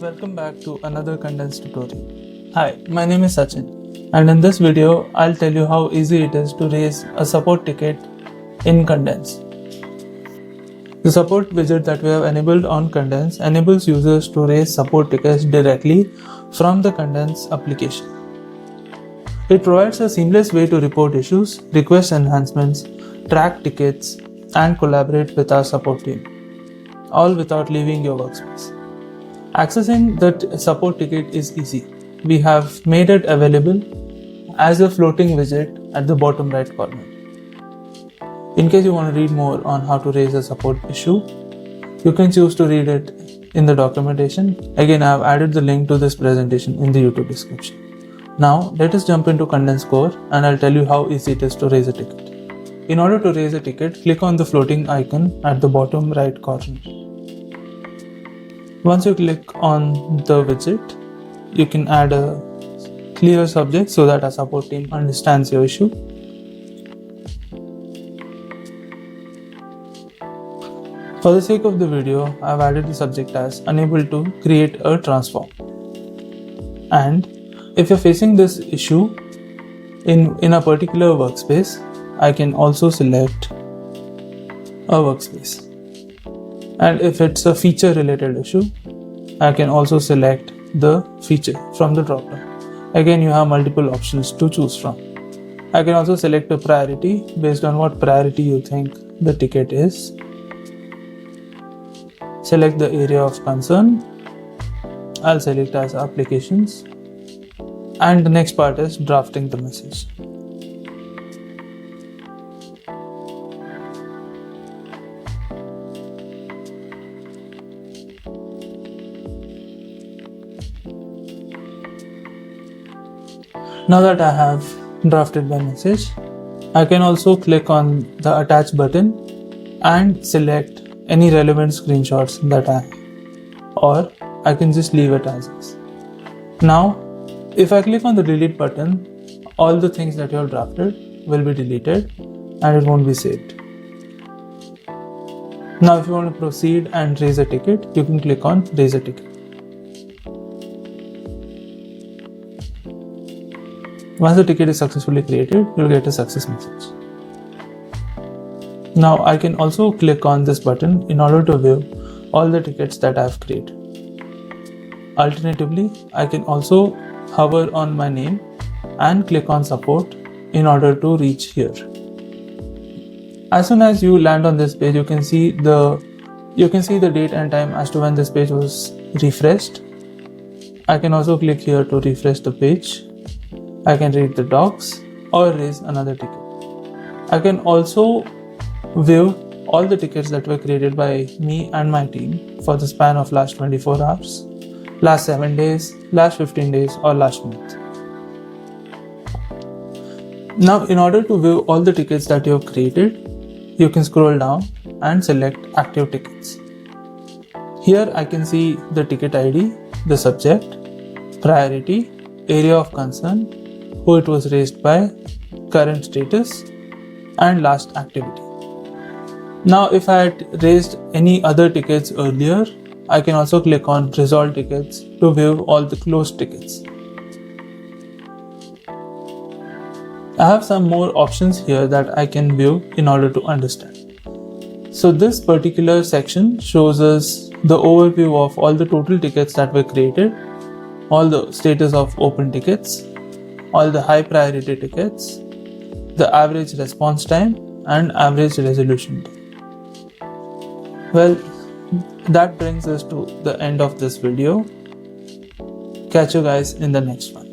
Welcome back to another Condense tutorial. Hi, my name is Sachin, and in this video I'll tell you how easy it is to raise a support ticket in Condense. The support widget that we have enabled on Condense enables users to raise support tickets directly from the Condense application. It provides a seamless way to report issues, request enhancements, track tickets, and collaborate with our support team, all without leaving your workspace. Accessing the support ticket is easy. We have made it available as a floating widget at the bottom right corner. In case you want to read more on how to raise a support issue, you can choose to read it in the documentation. Again, I have added the link to this presentation in the YouTube description. Now, let us jump into Condense Core and I'll tell you how easy it is to raise a ticket. In order to raise a ticket, click on the floating icon at the bottom right corner. Once you click on the widget, you can add a clear subject so that our support team understands your issue. For the sake of the video, I have added the subject as unable to create a transform. And if you're facing this issue in a particular workspace, I can also select a workspace. And if it's a feature related issue, I can also select the feature from the dropdown. Again, you have multiple options to choose from. I can also select a priority based on what priority you think the ticket is. Select the area of concern. I'll select as applications. And the next part is drafting the message. Now that I have drafted my message, I can also click on the attach button and select any relevant screenshots that I have, or I can just leave it as is. Now, if I click on the delete button, all the things that you have drafted will be deleted and it won't be saved. Now, if you want to proceed and raise a ticket, you can click on raise a ticket. Once the ticket is successfully created, you'll get a success message. Now I can also click on this button in order to view all the tickets that I've created. Alternatively, I can also hover on my name and click on support in order to reach here. As soon as you land on this page, you can see the date and time as to when this page was refreshed. I can also click here to refresh the page. I can read the docs or raise another ticket. I can also view all the tickets that were created by me and my team for the span of last 24 hours, last 7 days, last 15 days or last month. Now, in order to view all the tickets that you have created, you can scroll down and select active tickets. Here I can see the ticket ID, the subject, priority, area of concern, who it was raised by, current status, and last activity. Now, if I had raised any other tickets earlier, I can also click on resolve tickets to view all the closed tickets. I have some more options here that I can view in order to understand. So this particular section shows us the overview of all the total tickets that were created, all the status of open tickets, all the high priority tickets, the average response time and average resolution time. Well, that brings us to the end of this video. Catch you guys in the next one.